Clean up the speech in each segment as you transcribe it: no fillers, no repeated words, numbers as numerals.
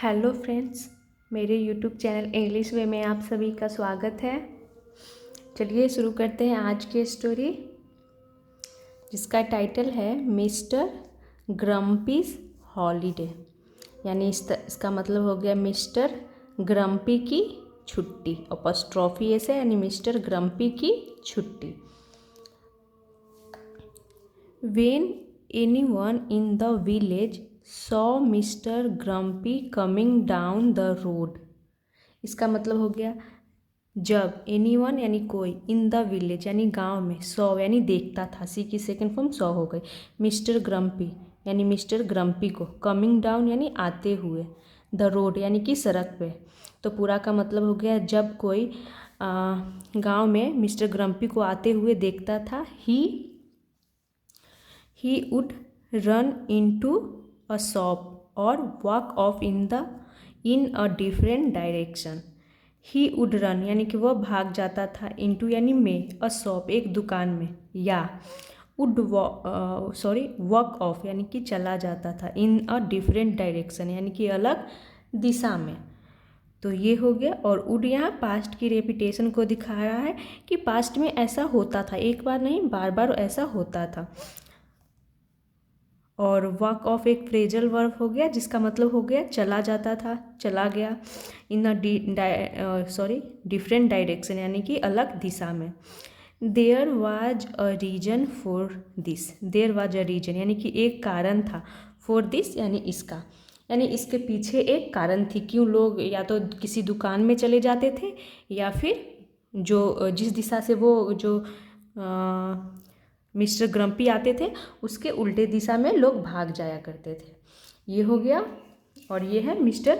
Hello friends, मेरे YouTube channel English वे में आप सभी का स्वागत है। चलिए शुरू करते हैं आज की स्टोरी, जिसका टाइटल है मिस्टर ग्रम्पीज हॉलीडे। यानी इसका मतलब हो गया मिस्टर ग्रम्पी की छुट्टी। अपॉस्ट्रोफी ऐसे यानी मिस्टर ग्रम्पी की छुट्टी। When anyone in the village saw Mr. Grumpy coming down the road, इसका मतलब हो गया जब एनीवन यानी कोई, इन द विलेज यानी गांव में, सॉ यानी देखता था, सी की सेकंड फॉर्म सॉ हो गई। मिस्टर ग्रम्पी यानी मिस्टर ग्रम्पी को, कमिंग डाउन यानी आते हुए, द रोड यानी कि सड़क पे। तो पूरा का मतलब हो गया जब कोई गांव में मिस्टर ग्रम्पी को आते हुए देखता था, he would run into a shop or walk off in a different direction. He would run यानी कि वह भाग जाता था, into यानी में, a shop एक दुकान में, या would walk off यानी कि चला जाता था, in a different direction यानी कि अलग दिशा में। तो ये हो गया। और वुड यहाँ पास्ट की रेपिटेशन को दिखा रहा है कि पास्ट में ऐसा होता था, एक बार नहीं बार बार ऐसा होता था। और वॉक ऑफ एक फ्रेजल वर्ब हो गया, जिसका मतलब हो गया चला जाता था, चला गया, इन अ डिफरेंट डायरेक्शन यानी कि अलग दिशा में। There was a reason for this, there was a reason यानी कि एक कारण था, फॉर दिस यानी इसका, यानी इसके पीछे एक कारण थी, क्यों लोग या तो किसी दुकान में चले जाते थे, या फिर जो जिस दिशा से वो जो मिस्टर ग्रम्पी आते थे उसके उल्टे दिशा में लोग भाग जाया करते थे। ये हो गया। और ये है मिस्टर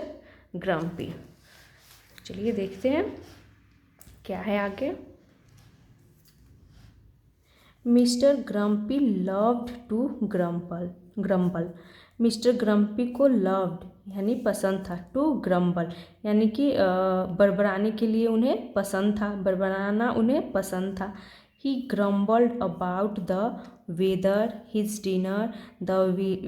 ग्रम्पी। चलिए देखते हैं क्या है आगे। Mister Grumpy loved to grumble. Mister Grumpy को लव्ड यानी पसंद था, टू ग्रम्बल यानी कि बड़बड़ाने के लिए उन्हें पसंद था, बड़बड़ाना उन्हें पसंद था। He grumbled about the weather, his dinner, the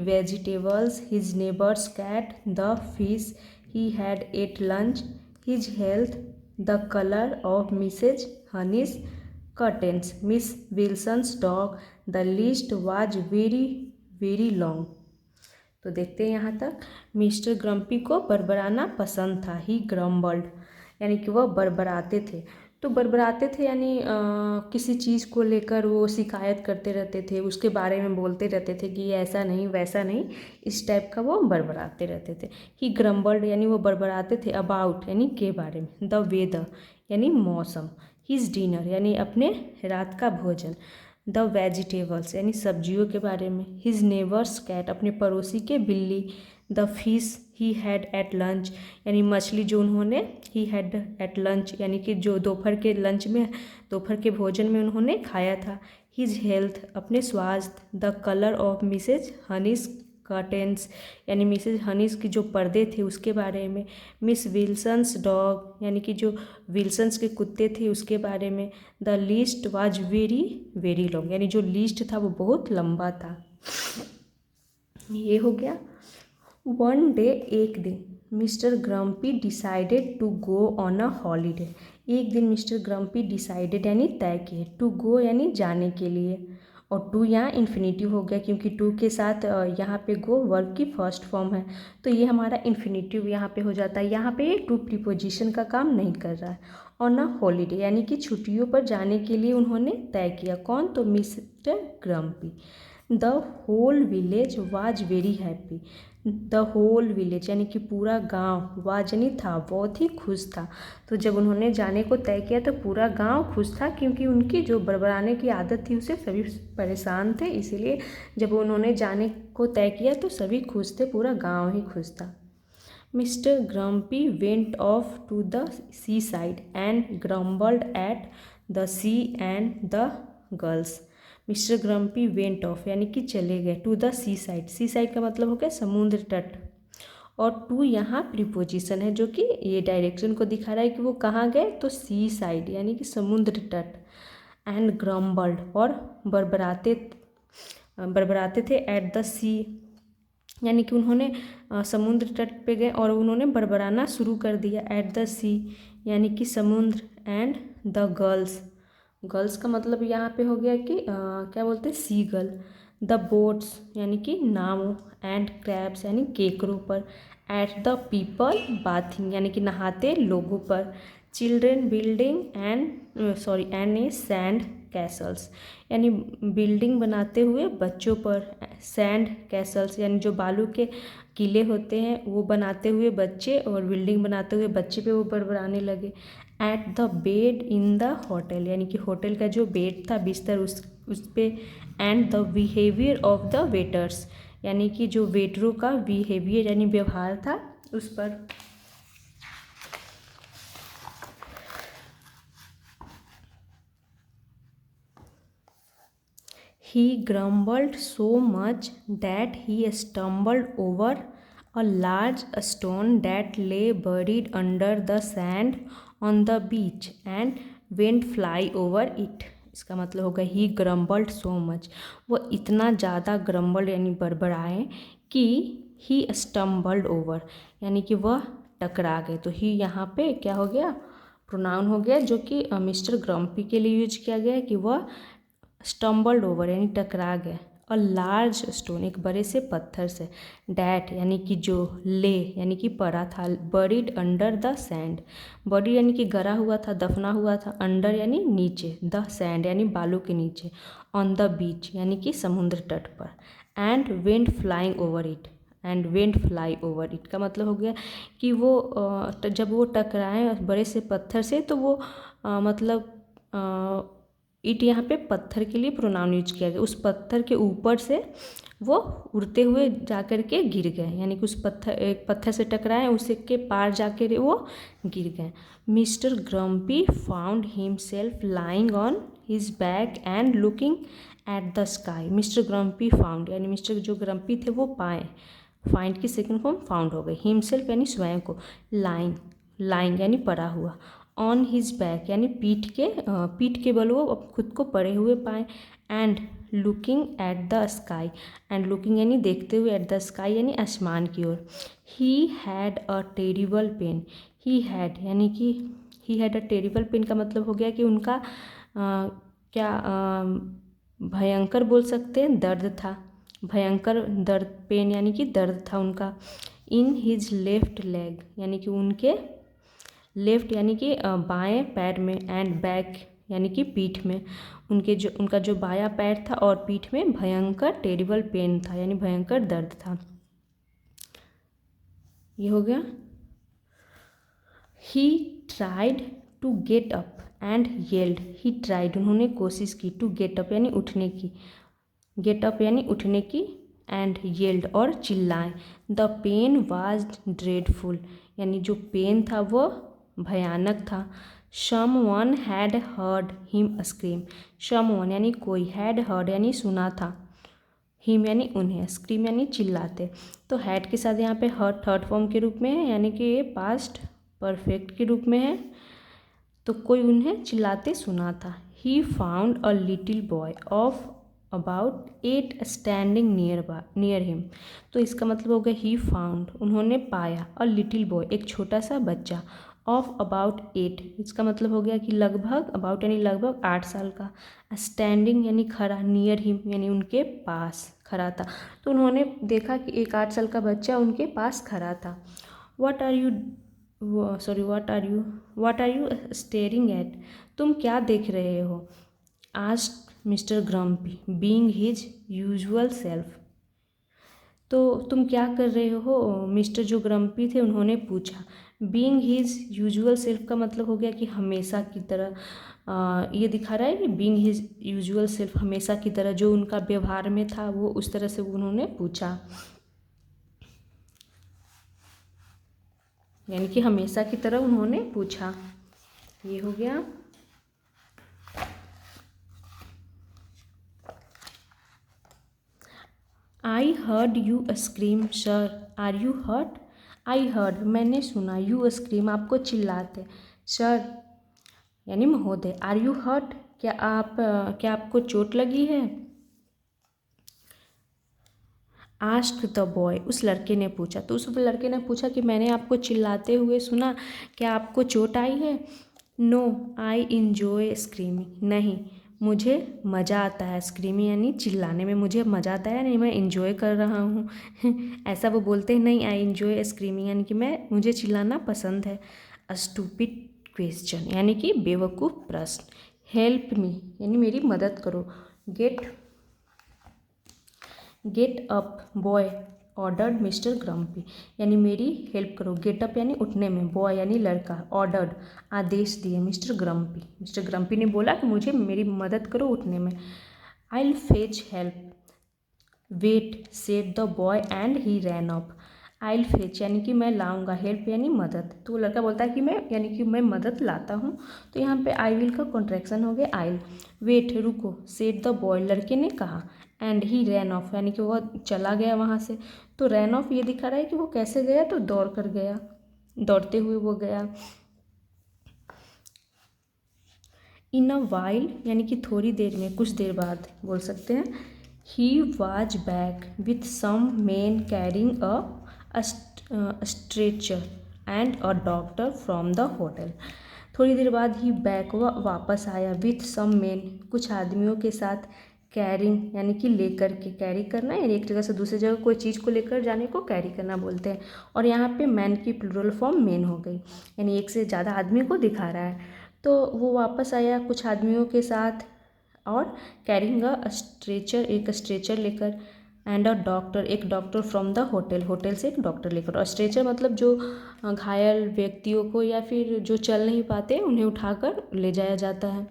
vegetables, his neighbor's cat, the fish he had at lunch, his health, the color of Mrs. Honey's curtains, Miss Wilson's dog. The list was very very long. तो देखते हैं यहाँ तक। Mister Grumpy को बड़बड़ाना पसंद था, ही ग्रम्बल्ड यानी कि वह बड़बड़ाते थे। तो बड़बड़ाते थे यानी किसी चीज़ को लेकर वो शिकायत करते रहते थे, उसके बारे में बोलते रहते थे कि ऐसा नहीं वैसा नहीं, इस टाइप का वो बड़बड़ाते रहते थे। ही ग्रम्बल्ड यानी वो बड़बड़ाते थे, अबाउट यानी के बारे में, द वेदर यानी मौसम, हिज डिनर यानी अपने रात का भोजन, द वेजिटेबल्स यानी सब्जियों के बारे में, हिज नेबर्स कैट अपने पड़ोसी के बिल्ली, the fish he had at lunch यानी मछली जो उन्होंने, ही हैड एट लंच यानी कि जो दोपहर के लंच में, दोपहर के भोजन में उन्होंने खाया था, हिज हेल्थ अपने स्वास्थ्य, the colour of Mrs Honey's curtains यानी मिसेज हनीस की जो पर्दे थे उसके बारे में, मिस विल्सन्स डॉग यानी कि जो विल्सन्स के कुत्ते थे उसके बारे में, the list was very very long यानी जो लिस्ट था वो बहुत लंबा था। ये हो गया। वन डे एक दिन Mister Grumpy decided to go on a holiday. एक दिन मिस्टर ग्रम्पी डिसाइडेड यानी तय किए, टू गो यानी जाने के लिए, और टू यहाँ इन्फिनिटिव हो गया क्योंकि टू के साथ यहाँ पे गो वर्ब की फर्स्ट फॉर्म है, तो ये हमारा इन्फिनिटिव यहाँ पे हो जाता है। यहाँ पे ये टू प्रीपोजिशन का काम नहीं कर रहा है। ऑन अ हॉलीडे यानी कि छुट्टियों पर जाने के लिए उन्होंने तय किया। कौन? तो Mister Grumpy. The whole village was very happy. The whole village यानी कि पूरा गांव, वाज यानी था, बहुत ही खुश था। तो जब उन्होंने जाने को तय किया तो पूरा गांव खुश था, क्योंकि उनकी जो बड़बड़ाने की आदत थी उससे सभी परेशान थे, इसीलिए जब उन्होंने जाने को तय किया तो सभी खुश थे, पूरा गांव ही खुश था। Mister Grumpy went off to the seaside and grumbled at the sea and the girls. Mister Grumpy went off यानी कि चले गए, to the seaside, seaside का मतलब हो गया समुद्र तट, और टू यहाँ प्रीपोजिशन है जो कि ये डायरेक्शन को दिखा रहा है कि वो कहाँ गए, तो सी साइड यानी कि समुद्र तट, एंड ग्रम्बल्ड और बड़बड़ाते थे एट द सी यानी कि उन्होंने समुद्र तट पे गए और उन्होंने बड़बड़ाना शुरू कर दिया। एट द सी यानी कि समुद्र, एंड द गर्ल्स, गर्ल्स का मतलब यहाँ पे हो गया कि क्या बोलते हैं, सी गर्ल। द बोट्स यानी कि नाव, एंड क्रैब्स यानी केकड़ों पर। एट द पीपल बाथिंग यानी कि नहाते लोगों पर। Children building and A sand Castle's यानी बिल्डिंग बनाते हुए बच्चों पर। सैंड कैसल्स यानी जो बालू के किले होते हैं वो बनाते हुए बच्चे, और बिल्डिंग बनाते हुए बच्चे पे वो बड़बड़ाने लगे। At the bed in the hotel यानी कि होटल का जो बेड था, बिस्तर, उस पे। And the behaviour of the waiters यानी कि जो वेटरों का बिहेवियर यानी व्यवहार था उस पर। He grumbled so much that he stumbled over a large stone that lay buried under the sand on the beach and went fly over it. इसका मतलब होगा he grumbled so much, वो इतना ज़्यादा grumbled यानी बड़बड़ाए कि he stumbled over यानी कि वह टकरा गए। तो he यहाँ पे क्या हो गया, प्रोनाउन हो गया, जो कि मिस्टर ग्रम्पी के लिए यूज किया गया है कि वह स्टम्बल्ड ओवर यानी टकरा गया। अ लार्ज स्टोन एक बड़े से पत्थर से। डैट यानी कि जो, ले यानी कि पड़ा था। Buried under the sand, body यानी कि गरा हुआ था, दफना हुआ था। अंडर यानी नीचे, द सैंड यानी बालू के नीचे। ऑन द बीच यानी कि समुद्र तट पर। And went flying over it, and went fly over it का मतलब हो गया कि वो जब वो टकराए बड़े से पत्थर से तो वो मतलब इट यहाँ पे पत्थर के लिए प्रोनाउन यूज किया गया। उस पत्थर के ऊपर से वो उड़ते हुए जाकर के गिर गए, यानी कि उस एक पत्थर से टकराए, उसे के पार जाकर वो गिर गए। Mister grumpy found himself lying on his back and looking at the sky. Mister grumpy found यानी मिस्टर जो ग्रम्पी थे वो पाए, फाइंड की सेकंड फॉर्म फाउंड हो गई। हिमसेल्फ यानी स्वयं को, लाइंग, लाइंग यानी पड़ा हुआ। ऑन हिज बैक यानी पीठ के बल वो खुद को पड़े हुए पाए। And looking at the sky, and looking यानी देखते हुए, एट द स्काई यानी आसमान की ओर। He had a terrible pain, he had यानी कि he had a terrible pain का मतलब हो गया कि उनका क्या भयंकर बोल सकते हैं, दर्द था, भयंकर दर्द, पेन यानी कि दर्द था उनका। इन हिज लेफ्ट लेग यानी कि उनके लेफ्ट यानी कि बाएं पैर में। एंड बैक यानी कि पीठ में, उनका जो बायां पैर था और पीठ में भयंकर टेरिबल पेन था यानी भयंकर दर्द था। ये हो गया। He tried to get up and yelled, he tried उन्होंने कोशिश की, टू गेट अप यानी उठने की, गेट अप यानी उठने की, एंड येल्ड और चिल्लाएं। द पेन वाज ड्रेडफुल यानी जो पेन था वो भयानक था। Someone had heard him scream, someone यानी कोई, हैड हर्ड यानी सुना था, हिम यानी उन्हें, स्क्रीम यानी चिल्लाते। तो हैड के साथ यहाँ पे हर्ड थर्ड फॉर्म के रूप में है, यानी कि ये पास्ट परफेक्ट के रूप में है। तो कोई उन्हें चिल्लाते सुना था। He found a little boy of about 8 standing near him. तो इसका मतलब हो गया ही फाउंड उन्होंने पाया, अ लिटिल बॉय एक छोटा सा बच्चा, ऑफ अबाउट 8 इसका मतलब हो गया कि लगभग, अबाउट यानी लगभग 8 साल का, स्टैंडिंग यानी खड़ा, नियर हिम यानी उनके पास खड़ा था। तो उन्होंने देखा कि एक 8 साल का बच्चा उनके पास खड़ा था। What are you staring at, तुम क्या देख रहे हो, asked Mister Grumpy being his usual self. तो तुम क्या कर रहे हो, मिस्टर जो ग्रम्पी थे उन्होंने पूछा। बीइंग हिज यूजुअल सेल्फ का मतलब हो गया कि हमेशा की तरह, ये दिखा रहा है कि बीइंग हिज यूजुअल सेल्फ हमेशा की तरह, जो उनका व्यवहार में था वो उस तरह से उन्होंने पूछा, यानी कि हमेशा की तरह उन्होंने पूछा। ये हो गया। I heard you scream sir, are you hurt. I heard मैंने सुना, यू स्क्रीम आपको चिल्लाते, सर यानी महोदय, आर यू हर्ट क्या आपको चोट लगी है। आस्क्ड द बॉय, उस लड़के ने पूछा। तो उस लड़के ने पूछा कि मैंने आपको चिल्लाते हुए सुना, क्या आपको चोट आई है? नो आई इंजॉय स्क्रीमिंग, नहीं मुझे मज़ा आता है। स्क्रीमिंग यानी चिल्लाने में मुझे मज़ा आता है, नहीं मैं इंजॉय कर रहा हूँ ऐसा वो बोलते हैं, नहीं आई इंजॉय स्क्रीमिंग यानी कि मुझे चिल्लाना पसंद है। अ स्टूपिड क्वेश्चन यानी कि बेवकूफ़ प्रश्न। हेल्प मी यानी मेरी मदद करो। Get up boy ordered mister grumpy, यानी मेरी हेल्प करो। गेट अप यानी उठने में, बॉय यानी लड़का, ऑर्डर्ड आदेश दिए मिस्टर ग्रम्पी। मिस्टर ग्रम्पी ने बोला कि मुझे मेरी मदद करो उठने में। I will fetch help wait said the boy and he ran off. I will fetch यानी कि मैं लाऊंगा, हेल्प यानी मदद। तो वो लड़का बोलता है कि मैं यानी कि मैं मदद लाता हूँ। तो यहाँ पे आई विल का कॉन्ट्रैक्शन हो गया आई विल। वेट रुको, सेड द बॉय लड़के ने कहा, एंड ही रैन ऑफ यानी कि वह चला गया वहाँ से। तो रैन ऑफ ये दिखा रहा है कि वो कैसे गया, तो दौड़ कर गया, दौड़ते हुए वो गया। इन अ वाइल यानी कि थोड़ी देर में, कुछ देर बाद बोल सकते हैं। He was back with some man carrying a stretcher and a doctor from the hotel. थोड़ी देर बाद ही बैक वह वापस आया, विथ सम मैन कुछ आदमियों के साथ, कैरिंग यानी कि लेकर के, कैरी करना यानी एक जगह से दूसरी जगह कोई चीज़ को लेकर जाने को कैरी करना बोलते हैं। और यहाँ पे मैन की प्लूरल फॉर्म मैन हो गई, यानी एक से ज़्यादा आदमी को दिखा रहा है। तो वो वापस आया कुछ आदमियों के साथ, और कैरिंग अ स्ट्रेचर एक स्ट्रेचर लेकर, एंड अ डॉक्टर एक doctor from the hotel, hotel से एक डॉक्टर लेकर। और स्ट्रेचर मतलब जो घायल व्यक्तियों को या फिर जो चल नहीं पाते उन्हें उठाकर ले जाया जाता है,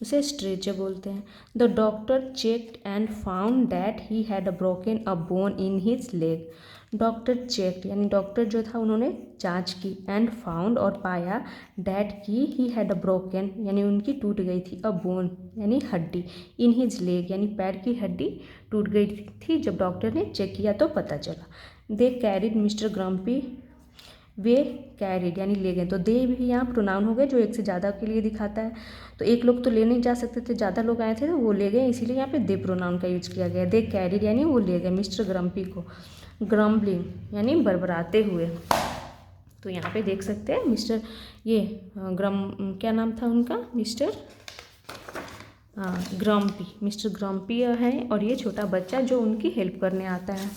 उसे स्ट्रेचर बोलते हैं। The doctor checked and found that he had broken a bone in his leg. Doctor checked यानी डॉक्टर जो था उन्होंने जांच की, एंड फाउंड और पाया, डैट की ही हैड ब्रोकन यानी उनकी टूट गई थी, अ बोन यानी हड्डी, इन हिज लेग यानी पैर की हड्डी टूट गई थी। जब डॉक्टर ने चेक किया तो पता चला। दे कैरिड मिस्टर ग्रम्पी, वे कैरिड यानी ले गए। तो दे भी यहाँ प्रोनाउन हो गए जो एक से ज़्यादा के लिए दिखाता है। तो एक लोग तो ले नहीं जा सकते थे, ज़्यादा लोग आए थे तो वो ले गए, इसीलिए यहाँ पे दे प्रोनाउन का यूज किया गया। दे कैरिड यानी वो ले गए मिस्टर ग्रम्पी को। ग्रम्बलिंग यानी बरबराते हुए। तो यहाँ पे देख सकते हैं मिस्टर क्या नाम था उनका, मिस्टर ग्रम्पी, मिस्टर ग्रम्पी है, और ये छोटा बच्चा जो उनकी हेल्प करने आता है,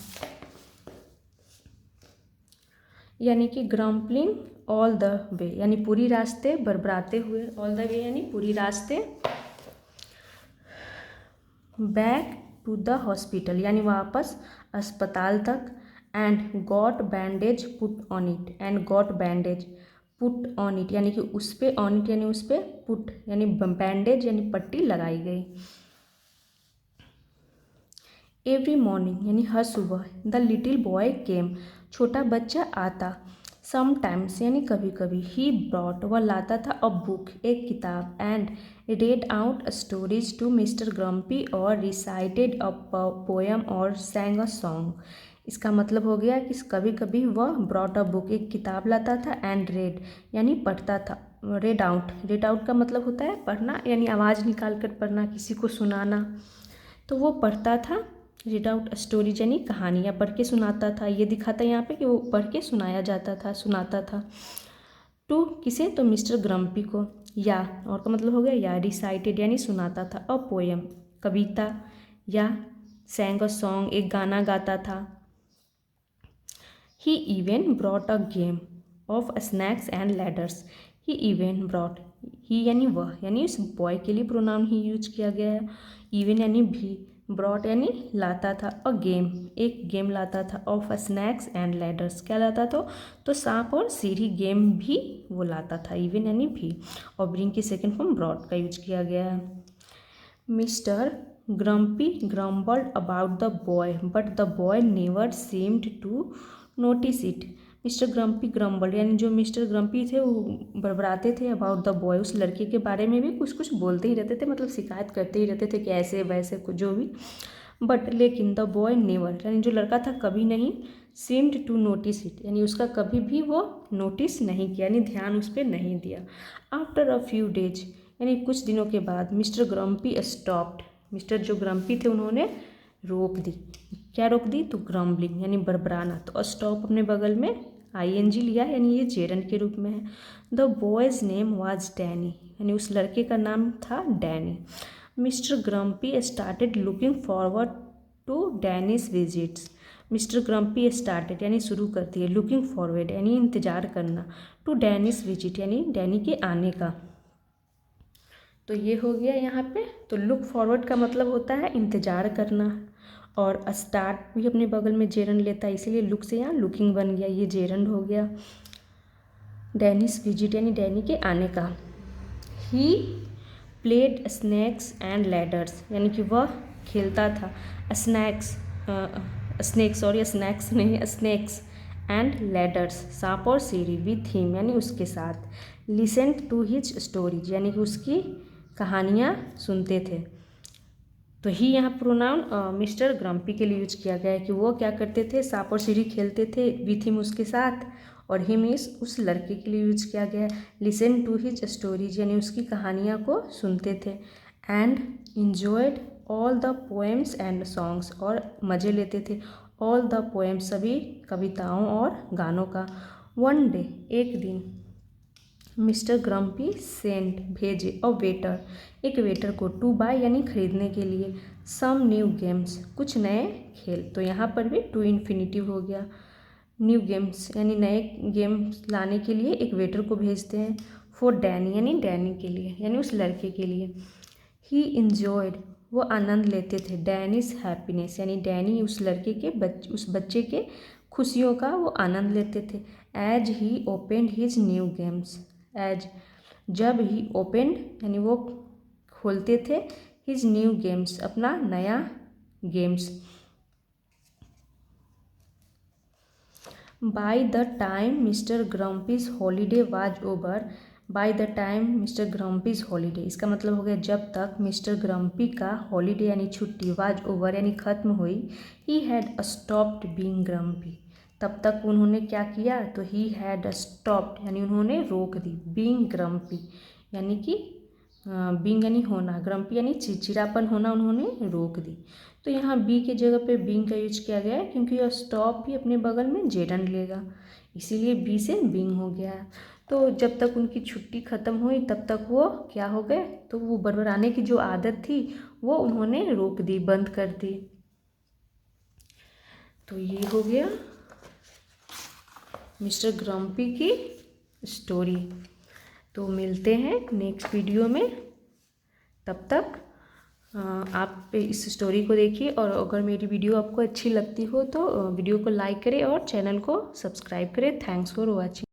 यानी कि ग्रम्पलिंग ऑल द वे यानी पूरी रास्ते, बरबराते हुए, ऑल द वे यानी पूरी रास्ते, बैक टू द हॉस्पिटल यानी वापस अस्पताल तक, and got bandage put on it, and got bandage put on it यानी कि उस पे, ऑन इट यानी उस पे, पुट यानी बैंडेज यानी पट्टी लगाई गई। एवरी मॉर्निंग यानी हर सुबह, द लिटिल बॉय केम छोटा बच्चा आता, समटाइम्स यानी कभी कभी, ही ब्रॉट वह लाता था, अ बुक एक किताब, and read out stories to Mr. Grumpy और recited a poem और sang a song। इसका मतलब हो गया कि कभी कभी वह brought a book एक किताब लाता था, and read यानी पढ़ता था, read out का मतलब होता है पढ़ना यानी आवाज़ निकाल कर पढ़ना, किसी को सुनाना। तो वो पढ़ता था, रीड आउट स्टोरीज यानी कहानियाँ पढ़ के सुनाता था। ये दिखाता है यहाँ पे कि वो पढ़ के सुनाया जाता था, सुनाता था। टू किसे, तो मिस्टर ग्रम्पी को। या और का मतलब हो गया या, रिसाइटेड यानी सुनाता था, अ पोएम कविता, या सैंग अ सॉन्ग एक गाना गाता था। He even brought a game of snakes and ladders. He even brought, he यानी वह, यानी उस बॉय के लिए प्रोनाउन ही यूज किया गया है। इवन यानी भी, ब्रॉट यानी लाता था, अ गेम एक गेम लाता था, ऑफ स्नैक्स एंड लैडर्स क्या लाता था, तो सांप और सीढ़ी गेम भी वो लाता था, इवन यानी भी। और ब्रिंग की सेकेंड फॉर्म ब्रॉट का यूज किया गया है। Mister Grumpy grumbled about the boy but the boy never seemed to notice it. Mister Grumpy grumbled यानी जो मिस्टर ग्रम्पी थे वो बड़बड़ाते थे अबाउट द बॉय, उस लड़के के बारे में भी कुछ कुछ बोलते ही रहते थे, मतलब शिकायत करते ही रहते थे कि ऐसे वैसे कुछ जो भी। बट लेकिन द बॉय नेवर यानी जो लड़का था कभी नहीं, सीम्ड टू नोटिस इट यानी उसका कभी भी वो नोटिस नहीं किया, यानी ध्यान उस पर नहीं दिया। आफ्टर अ फ्यू डेज यानी कुछ दिनों के बाद, मिस्टर ग्रम्पी स्टॉप्ड, मिस्टर जो ग्रम्पी थे उन्होंने रोक दी, क्या रोक दी, तो ग्रम्बलिंग यानी बड़बड़ाना। तो स्टॉप अपने बगल में ING लिया यानी ये जेरंड के रूप में है। The boy's name was Danny यानी उस लड़के का नाम था Danny. Mister Grumpy started looking forward to Danny's visits. Mister Grumpy started यानी शुरू करती है, लुकिंग फॉरवर्ड यानी इंतज़ार करना, टू डैनीज विजिट यानी डैनी के आने का। तो ये हो गया यहाँ पे। तो लुक फॉरवर्ड का मतलब होता है इंतज़ार करना, और स्टार्ट भी अपने बगल में जेरंड लेता है, इसीलिए लुक से यहाँ लुकिंग बन गया, ये जेरंड हो गया। डैनीज विजिट यानी डैनी के आने का। He played snacks and ladders यानी कि वह खेलता था स्नैक्स एंड लैडर्स, सांप और सीढ़ी, विथ हिम यानी उसके साथ। लिसेंड टू हिज स्टोरीज यानी कि उसकी कहानियाँ सुनते थे। तो ही यहाँ प्रोनाउन मिस्टर ग्रम्पी के लिए यूज किया गया है कि वो क्या करते थे, सांप और सीढ़ी खेलते थे, विथ हिम उसके साथ, और हिम इस उस लड़के के लिए यूज किया गया है। लिसन टू हिज स्टोरीज यानी उसकी कहानियाँ को सुनते थे। And enjoyed all the poems and songs और मज़े लेते थे ऑल द पोएम्स सभी कविताओं और गानों का। वन डे एक दिन मिस्टर ग्रम्पी सेंट भेजे एक वेटर को टू बाय यानी खरीदने के लिए सम न्यू गेम्स कुछ नए खेल। तो यहाँ पर भी टू इन्फिनिटिव हो गया। न्यू गेम्स यानी नए गेम्स लाने के लिए एक वेटर को भेजते हैं। फॉर डैनी यानी डैनी के लिए यानी उस लड़के के लिए। ही इंजॉयड वो आनंद लेते थे डैनीज हैप्पीनेस यानी डैनी उस लड़के के उस बच्चे के खुशियों का वो आनंद लेते थे। As he opened his new games as जब ही ओपेंड यानी वो खोलते थे हिज न्यू गेम्स अपना नया games. By the time mister Grumpy's holiday was over by the time mister Grumpy's holiday इसका मतलब हो गया जब तक मिस्टर ग्रम्पी का हॉलीडे यानी छुट्टी वाज ओवर यानी ख़त्म हुई। He had stopped being grumpy तब तक उन्होंने क्या किया, तो ही हैड स्टॉप्ड यानी उन्होंने रोक दी बीइंग ग्रम्पी यानी कि बीइंग यानी होना, ग्रम्पी यानी चिड़चिड़ापन होना उन्होंने रोक दी। तो यहाँ बी के जगह पे बीइंग का यूज किया गया है क्योंकि यह स्टॉप भी अपने बगल में जेरंड लेगा, इसीलिए बी से बीइंग हो गया। तो जब तक उनकी छुट्टी ख़त्म हुई तब तक वो क्या हो गए, तो वो बड़बड़ाने की जो आदत थी वो उन्होंने रोक दी, बंद कर दी। तो ये हो गया मिस्टर ग्रम्पी की स्टोरी। तो मिलते हैं नेक्स्ट वीडियो में, तब तक आप इस स्टोरी को देखिए, और अगर मेरी वीडियो आपको अच्छी लगती हो तो वीडियो को लाइक करें और चैनल को सब्सक्राइब करें। Thanks for watching.